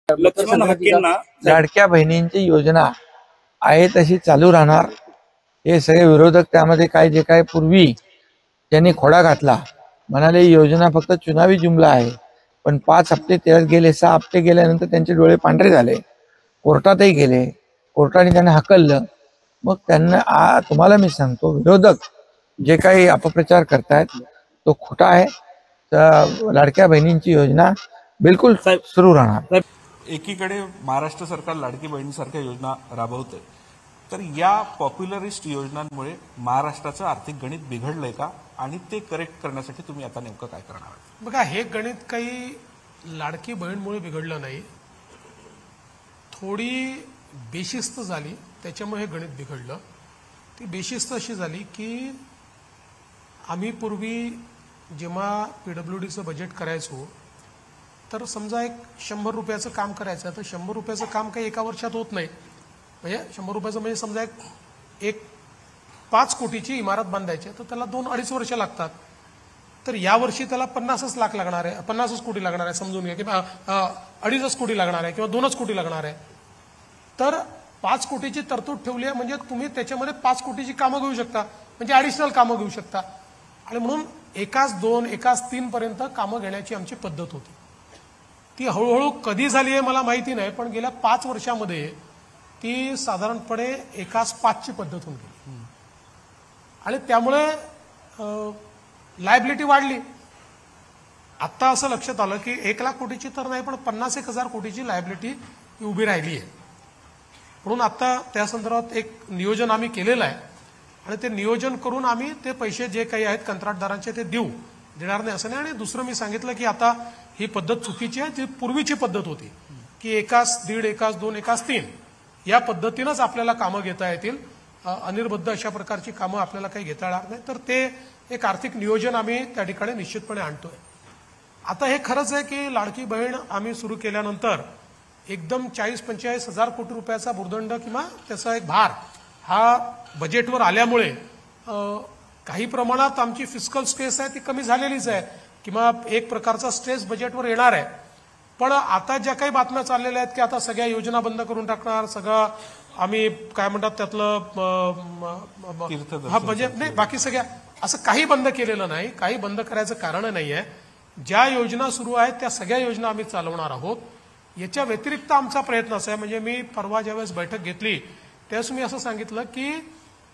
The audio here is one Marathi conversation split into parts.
लक्ष्मण हक्केंना लाडक्या बहिणींची योजना आहे तशी चालू राहणार। हे सगळे विरोधक त्यामध्ये काय जे काय पूर्वी ज्यांनी खोडा घातला म्हणाले योजना फक्त चुनावी जुमला आहे, पण 5 हप्ते त्यात गेले, 6 हप्ते गेल्यानंतर त्यांचे डोळे पांढरे झाले, कोर्टातही गेले, कोर्टाने त्यांना हकललं। मग त्यांना तुम्हाला मी सांगतो विरोधक जे काही अपप्रचार करतायत तो खोटा आहे। तर लाडक्या बहिणींची योजना बिलकुल सुरू राहणार। एकीकडे महाराष्ट्र सरकार लाडकी बहिणीसारख्या योजना राबवते, तर या पॉप्युलरिस्ट योजनांमुळे महाराष्ट्राचं आर्थिक गणित बिघडलंय का आणि ते करेक्ट करण्यासाठी तुम्ही आता नेमकं काय करणार आहात? बघा, हे गणित काही लाडकी बहीणमुळे बिघडलं नाही, थोडी बेशिस्त झाली त्याच्यामुळे हे गणित बिघडलं। ती बेशिस्त अशी झाली की आम्ही पूर्वी जेव्हा पीडब्ल्यूडीचं बजेट करायचो तर समजा एक 100 रुपयाचं काम करायचं, तर 100 रुपयाचं काम काही एका वर्षात होत नाही। म्हणजे 100 रुपयाचं म्हणजे समजा एक 5 कोटीची इमारत बांधायची तर त्याला 2-2.5 वर्ष लागतात। तर यावर्षी त्याला 50 लाख लागणार आहे, 50 कोटी लागणार आहे समजून घ्या, किंवा 2.5 कोटी लागणार आहे किंवा 2 कोटी लागणार आहे। तर 5 कोटीची तरतूद ठेवली आहे म्हणजे तुम्ही त्याच्यामध्ये 5 कोटीची कामं घेऊ शकता, म्हणजे ॲडिशनल कामं घेऊ शकता। आणि म्हणून 1-2, 1-3 पर्यंत कामं घेण्याची आमची पद्धत होती। ती हळूहळू कधी झाली आहे मला माहिती नाही, पण गेल्या 5 वर्षामध्ये ती साधारणपणे 1-5 ची पद्धत होऊन गेली आणि त्यामुळे लायबिलिटी वाढली। आता असं लक्षात आलं की 1 लाख कोटीची तर नाही, पण 50,000 कोटीची लायबिलिटी उभी राहिली आहे। म्हणून आता त्या संदर्भात एक नियोजन आम्ही केलेलं आहे आणि ते नियोजन करून आम्ही ते पैसे जे काही आहेत कंत्राटदारांचे ते देणार नाही असं नाही। आणि दुसरं मी सांगितलं की आता ही पद्धत चुकीची आहे, जी पूर्वीची पद्धत होती की 1-1.5, 1-2, 1-3 या पद्धतीनंच आपल्याला कामं घेता येतील, अनिर्बद्ध अशा प्रकारची कामं आपल्याला काही घेता येणार नाही। तर ते एक आर्थिक नियोजन आम्ही त्या ठिकाणी निश्चितपणे आणतोय। आता हे खरंच आहे की लाडकी बहीण आम्ही सुरू केल्यानंतर एकदम 40-45 हजार कोटी रुपयाचा भुर्दंड किंवा त्याचा एक भार हा बजेटवर आल्यामुळे काही प्रमाणात आमची फिस्कल स्ट्रेस आहे ती कमी झालेलीच आहे, किंवा एक प्रकारचा स्ट्रेस बजेटवर येणार आहे। पण आता ज्या काही बातम्या चाललेल्या आहेत की आता सगळ्या योजना बंद करून टाकणार, सगळं आम्ही काय म्हणतात त्यातलं बजेट नाही, बाकी सगळ्या असं काही बंद केलेलं नाही, काही बंद करायचं कारण नाही आहे। ज्या योजना सुरू आहेत त्या सगळ्या योजना आम्ही चालवणार आहोत। याच्या व्यतिरिक्त आमचा प्रयत्न असा आहे, म्हणजे मी परवा ज्यावेळेस बैठक घेतली त्यावेळेस मी असं सांगितलं की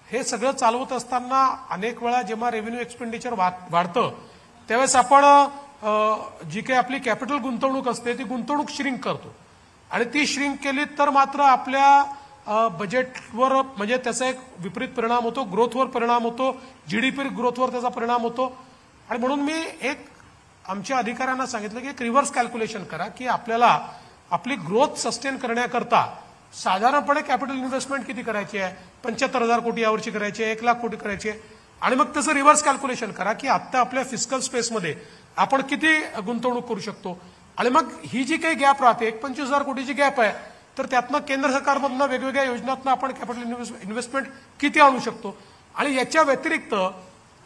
हे सगळं चालवत असताना अनेक वेळा जेव्हा रेव्हेन्यू एक्सपेंडिचर वाढतं त्यावेळेस आपण जी काही आपली कॅपिटल गुंतवणूक असते ती गुंतवणूक श्रिंक करतो आणि ती श्रिंक केली तर मात्र आपल्या बजेटवर म्हणजे त्याचा एक विपरीत परिणाम होतो, ग्रोथवर परिणाम होतो, जीडीपी ग्रोथवर त्याचा परिणाम होतो। आणि म्हणून मी एक आमच्या अधिकाऱ्यांना सांगितलं की एक रिव्हर्स कॅल्क्युलेशन करा की आपल्याला आपली ग्रोथ सस्टेन करण्याकरता साधारणपणे कॅपिटल इन्व्हेस्टमेंट किती करायची आहे, 75,000 कोटी यावर्षी करायची आहे, 1 लाख कोटी करायची आहे। आणि मग त्याचं रिव्हर्स कॅल्क्युलेशन करा की आता आपल्या फिस्कल स्पेसमध्ये आपण किती गुंतवणूक करू शकतो। आणि मग ही जी काही गॅप राहते 25,000 कोटीची गॅप आहे, तर त्यातनं केंद्र सरकारमधनं वेगवेगळ्या योजनांतनं आपण कॅपिटल इन्व्हेस्टमेंट किती आणू शकतो। आणि याच्या व्यतिरिक्त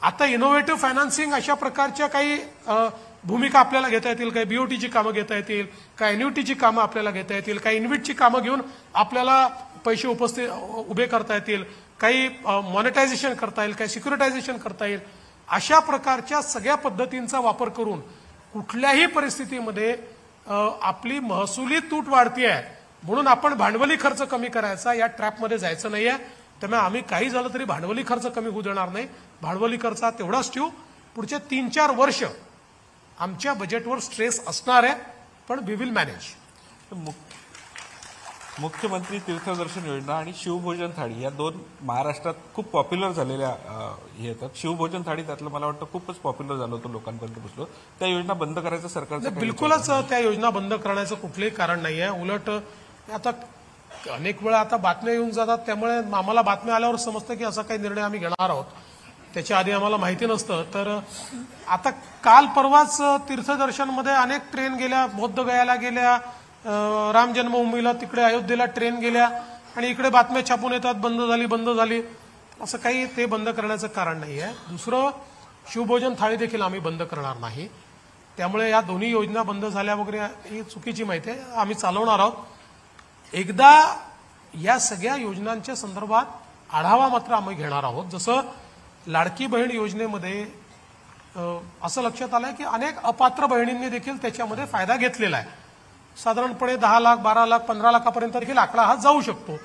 आता इनोव्हेटिव्ह फायनान्सिंग अशा प्रकारच्या काही भूमिका आपल्याला घेता येतील, काही बीओटीची कामं घेता येतील, काही एन्युटीची कामं आपल्याला घेता येतील, काही इन्व्हिटची कामं घेऊन आपल्याला पैसे उभे करता येतील, काही मॉनिटायझेशन करता येईल, काही सिक्युरिटायझेशन करता येईल। अशा प्रकारच्या सगळ्या पद्धतींचा वापर करून कुठल्याही परिस्थितीमध्ये आपली महसुली तूट वाढतीये म्हणून आपण भांडवली खर्च कमी करायचा या ट्रॅपमध्ये जायचं नाहीये। त्यामुळे आम्ही काही झालं तरी भांडवली खर्च कमी होऊ देणार नाही, भांडवली खर्च तेवढाच ठेवू। पुढचे 3-4 वर्ष आमच्या बजेटवर स्ट्रेस असणार आहे, पण वी विल मॅनेज। मुख्यमंत्री तीर्थदर्शन योजना आणि शिवभोजन थाळी या 2 महाराष्ट्रात खूप पॉप्युलर झालेल्या हे येतात। शिवभोजन थाळी त्यातलं मला वाटतं खूपच पॉप्युलर झालं होतं, लोकांपर्यंत पोहोचलो। त्या योजना बंद करायचं सरकारचं बिलकुलच त्या योजना बंद करण्याचं कुठलंही कारण नाही आहे। उलट आता अनेक वेळा आता बातम्या येऊन जातात, त्यामुळे आम्हाला बातम्या आल्यावर समजतं की असा काही निर्णय आम्ही घेणार आहोत, त्याच्या आधी आम्हाला माहिती नसतं। तर आता काल परवाच तीर्थदर्शनमध्ये अनेक ट्रेन गेल्या, बौद्धगयाला गेल्या, राम जन्मभूमीला तिकडे अयोध्येला ट्रेन गेल्या आणि इकडे बातम्या छापून येतात बंद झाली। असं काही ते बंद करण्याचं कारण नाही आहे। दुसरं, शिवभोजन थाळी देखील आम्ही बंद करणार नाही। त्यामुळे या दोन्ही योजना बंद झाल्या वगैरे ही चुकीची माहिती आहे. आम्ही चालवणार आहोत. एकदा या सगळ्या योजनांच्या संदर्भात आढावा मात्र आम्ही घेणार आहोत. जसं लाडकी बहीण योजनेमध्ये असं लक्षात आलंय की अनेक अपात्र बहिणींनी देखील त्याच्यामध्ये फायदा घेतलेला आहे. साधारणपणे 10 लाख 12 लाख 15 लाखापर्यंत देखील आकडा हा जाऊ शकतो.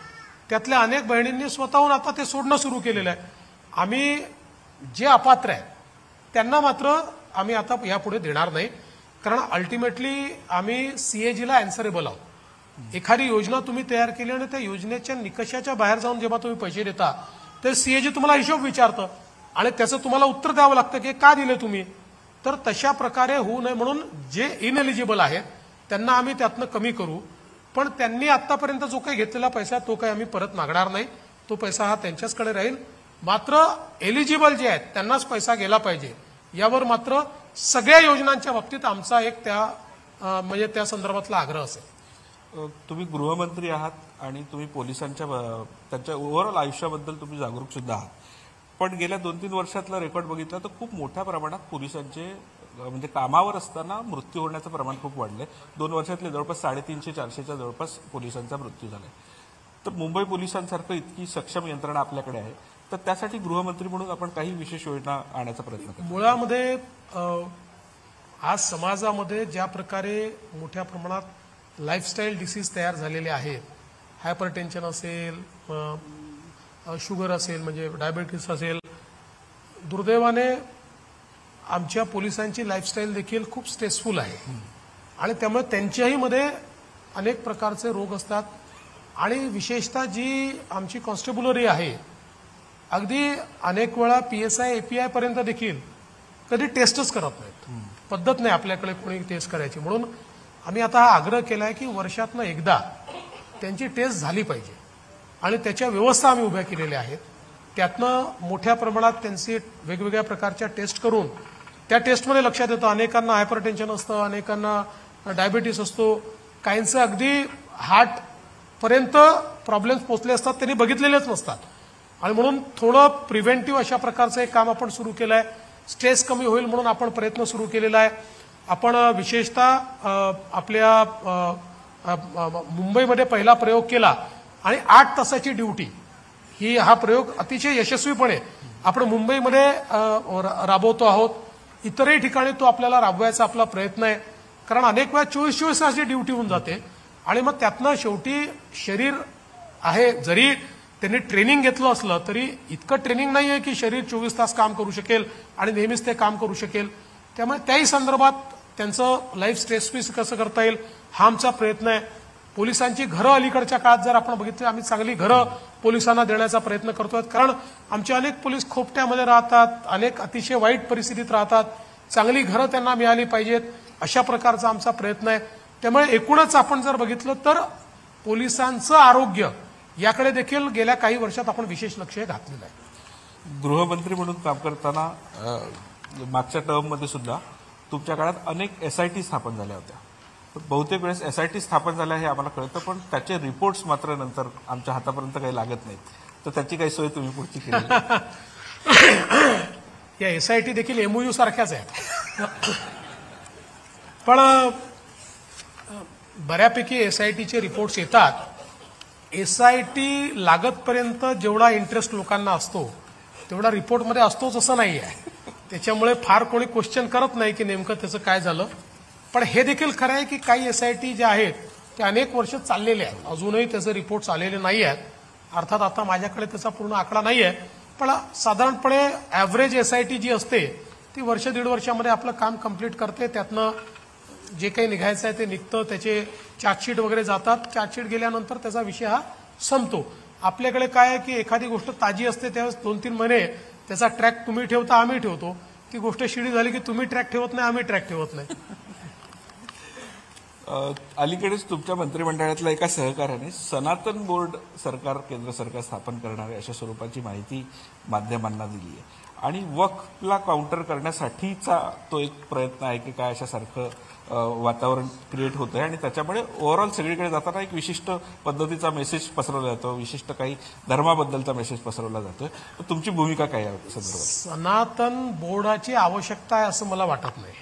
त्यातल्या अनेक बहिणींनी स्वतःहून आता ते सोडणं सुरू केलेलं आहे. आम्ही जे अपात्र आहेत त्यांना मात्र आम्ही आता यापुढे देणार नाही, कारण अल्टिमेटली आम्ही सीएजीला अँसरेबल आहोत. एखादी योजना तुम्ही तयार केली आणि त्या योजनेच्या निकषाच्या बाहेर जाऊन जेव्हा तुम्ही पैसे देता तर सीएजी तुम्हाला हिशोब विचारतं आणि त्याचं तुम्हाला उत्तर द्यावं लागतं की का दिले तुम्ही. तर तशा प्रकारे होऊ नये म्हणून जे इनएलिजिबल आहेत त्यांना आम्ही त्यातनं कमी करू, पण त्यांनी आतापर्यंत जो काही घेतलेला पैसा तो काही आम्ही परत मागणार नाही. तो पैसा हा त्यांच्याचकडे राहील. मात्र एलिजिबल जे आहेत त्यांनाच पैसा गेला पाहिजे यावर मात्र सगळ्या योजनांच्या बाबतीत आमचा एक म्हणजे त्या संदर्भातला आग्रह असेल. तुम्ही गृहमंत्री आहात आणि तुम्ही पोलिसांच्या त्यांच्या ओव्हरऑल आयुष्याबद्दल तुम्ही जागरूक सुद्धा आहात. पण गेल्या 2-3 वर्षातला रेकॉर्ड बघितला तर खूप मोठ्या प्रमाणात पोलिसांचे म्हणजे कामावर असताना मृत्यू होण्याचं प्रमाण खूप वाढलंय. 2 वर्षातले जवळपास 350-400च्या जवळपास पोलिसांचा मृत्यू झालाय. तर मुंबई पोलिसांसारखं इतकी सक्षम यंत्रणा आपल्याकडे आहे, तर त्यासाठी गृहमंत्री म्हणून आपण काही विशेष योजना आणण्याचा प्रयत्न करतो. मुळामध्ये आज समाजामध्ये ज्या प्रकारे मोठ्या प्रमाणात लाईफस्टाईल डिसीज तयार झालेले आहेत, हायपरटेन्शन असेल, शुगर असेल म्हणजे डायबेटीस असेल, दुर्दैवाने आमच्या पोलिसांची लाईफस्टाईल देखील खूप स्ट्रेसफुल आहे आणि त्यामुळे त्यांच्याही मध्ये अनेक प्रकारचे रोग असतात. आणि विशेषतः जी आमची कॉन्स्टेबलरी आहे अगदी अनेक वेळा PSI API पर्यंत देखील कधी टेस्टच करत नाहीत. पद्धत नाही आपल्याकडे कोणी टेस्ट करायची. म्हणून आम्ही आता हा आग्रह केलाय की वर्षातनं एकदा त्यांची टेस्ट झाली पाहिजे आणि त्याच्या व्यवस्था आम्ही उभ्या केलेल्या आहेत. त्यातनं मोठ्या प्रमाणात त्यांची वेगवेगळ्या प्रकारच्या टेस्ट करून त्या टेस्टमध्ये लक्षात येतं अनेकांना हायपरटेन्शन असतं, अनेकांना डायबिटीस असतो, काहींचं अगदी हार्ट पर्यंत प्रॉब्लेम्स पोहोचले असतात, त्यांनी बघितलेलेच नसतात. आणि म्हणून थोडं प्रिव्हेंटिव्ह अशा प्रकारचं एक काम आपण सुरू केलं आहे. स्ट्रेस कमी होईल म्हणून आपण प्रयत्न सुरू केलेला आहे. आपण विशेषतः आपल्या मुंबईमध्ये पहिला प्रयोग केला आणि 8 तासाची ड्युटी हा प्रयोग अतिशय यशस्वीपणे आपण मुंबईमध्ये राबवतो आहोत. इतरही ठिकाणी तो आपल्याला राबवायचा आपला प्रयत्न आहे, कारण अनेक वेळा 24 तासाची ड्युटी होऊन जाते आणि मग त्यातनं शेवटी शरीर आहे, जरी त्यांनी ट्रेनिंग घेतलं असलं तरी इतकं ट्रेनिंग नाही आहे की शरीर 24 तास काम करू शकेल आणि नेहमीच ते काम करू शकेल. त्यामुळे त्याही संदर्भात त्यांचं लाईफ स्ट्रेस फ्री कसं करता येईल हा आमचा प्रयत्न आहे. पोलिसांची घरं अलीकडच्या काळात जर आपण बघितलं, आम्ही चांगली घरं पोलिसांना देण्याचा प्रयत्न करतोय, कारण आमचे अनेक पोलीस खोपट्यामध्ये राहतात, अनेक अतिशय वाईट परिस्थितीत राहतात. चांगली घरं त्यांना मिळाली पाहिजेत अशा प्रकारचा आमचा प्रयत्न आहे. त्यामुळे एकूणच आपण जर बघितलं तर पोलिसांचं आरोग्य याकडे देखील गेल्या काही वर्षात आपण विशेष लक्ष घातलेलं आहे. गृहमंत्री म्हणून काम करताना मागच्या टर्ममध्ये सुद्धा तुमच्या काळात अनेक SIT स्थापन झाल्या होत्या. बहुतेक वेळेस SIT स्थापन झाल्या हे आम्हाला कळतं, पण त्याचे रिपोर्ट्स मात्र नंतर आमच्या हातापर्यंत काही लागत नाहीत. तर त्याची काही सोय तुम्ही पुढची केली? या SIT देखील MOU सारख्याच आहेत, पण बऱ्यापैकी SITचे रिपोर्ट्स येतात. SIT लागतपर्यंत जेवढा इंटरेस्ट लोकांना असतो तेवढा रिपोर्टमध्ये असतोच असं नाही आहे. त्याच्यामुळे फार कोणी क्वेश्चन करत नाही की नेमकं त्याचं काय झालं. पण हे देखील खरं आहे की काही SIT जे आहेत ते अनेक वर्ष चाललेले आहेत, अजूनही त्याचे रिपोर्ट्स आलेले नाही आहेत. अर्थात आता माझ्याकडे त्याचा पूर्ण आकडा नाही आहे, पण साधारणपणे ॲव्हरेज SIT जी असते ती 1-1.5 वर्षामध्ये आपलं काम कंप्लीट करते. त्यातनं जे काही निघायचं आहे ते निघतं, त्याचे चार्जशीट वगैरे जातात. चार्जशीट गेल्यानंतर त्याचा विषय हा संपतो. आपल्याकडे काय आहे की एखादी गोष्ट ताजी असते त्यावेळेस 2-3 महिने त्याचा ट्रॅक तुम्ही ठेवता, आम्ही ठेवतो. ती गोष्ट शिडी झाली की तुम्ही ट्रॅक ठेवत नाही, आम्ही ट्रॅक ठेवत नाही. अलीकडेच तुमच्या मंत्रिमंडळातल्या एका सहकार्याने सनातन बोर्ड सरकार, केंद्र सरकार स्थापन करणारे अशा स्वरूपाची माहिती माध्यमांना दिली आहे. आणि वक्फला काउंटर करण्यासाठीचा तो एक प्रयत्न आहे की काय अशासारखं वातावरण क्रिएट होतंय आणि त्याच्यामुळे ओव्हरऑल सगळीकडे जाताना एक विशिष्ट पद्धतीचा मेसेज पसरवला जातो, विशिष्ट काही धर्माबद्दलचा मेसेज पसरवला जातोय. तर तुमची भूमिका काय आहे संदर्भात? सनातन बोर्डाची आवश्यकता आहे असं मला वाटत नाही.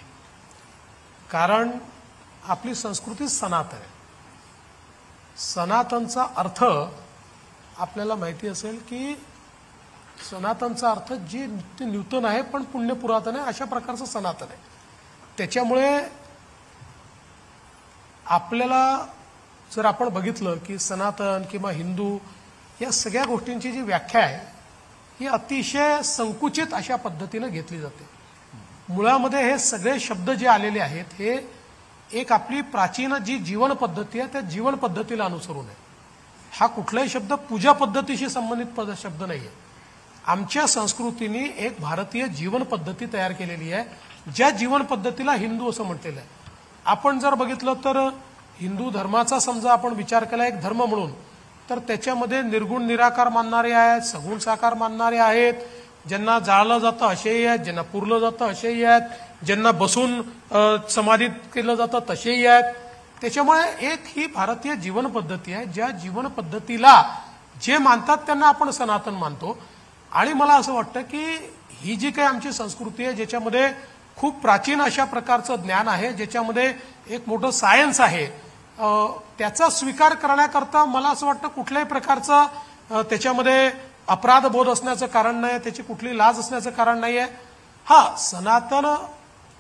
कारण आपली संस्कृती सनातन आहे. सनातनचा अर्थ आपल्याला माहिती असेल की सनातनचा अर्थ जे नित्य नूतन आहे पण पुण्य पुरातन आहे अशा प्रकारचं सनातन आहे. त्याच्यामुळे आपल्याला जर आपण बघितलं की सनातन किंवा हिंदू या सगळ्या गोष्टींची जी व्याख्या आहे ही अतिशय संकुचित अशा पद्धतीने घेतली जाते. मुळामध्ये हे सगळे शब्द जे आलेले आहेत हे एक आपली प्राचीन जी जीवन पद्धती आहे त्या जीवन पद्धतीला अनुसरून आहे. हा कुठलाही शब्द पूजा पद्धतीशी संबंधित शब्द नाही आहे. आमच्या संस्कृतीने एक भारतीय जीवन पद्धती तयार केलेली आहे ज्या जीवन पद्धतीला हिंदू असं म्हटलेलं आहे. आपण जर बघितलं तर हिंदू धर्माचा समजा आपण विचार केला एक धर्म म्हणून तर त्याच्यामध्ये निर्गुण निराकार मानणारे आहेत, सगुण साकार मानणारे आहेत, ज्यांना जाळलं जातं असेही आहेत, ज्यांना पुरलं जातं असेही आहेत, ज्यांना बसून समाधीत केलं जातं तसेही आहेत. त्याच्यामुळे एक ही भारतीय जीवन पद्धती आहे ज्या जीवन पद्धतीला जे मानतात त्यांना आपण सनातन मानतो. आणि मला असं वाटतं की ही जी काही आमची संस्कृती आहे ज्याच्यामध्ये खूप प्राचीन अशा प्रकारचं ज्ञान आहे, ज्याच्यामध्ये एक मोठं सायन्स आहे, त्याचा स्वीकार करण्याकरता मला असं वाटतं कुठल्याही प्रकारचं त्याच्यामध्ये अपराध बोध असण्याचं कारण नाही, त्याची कुठली लाज असण्याचं कारण नाहीये. हा, सनातन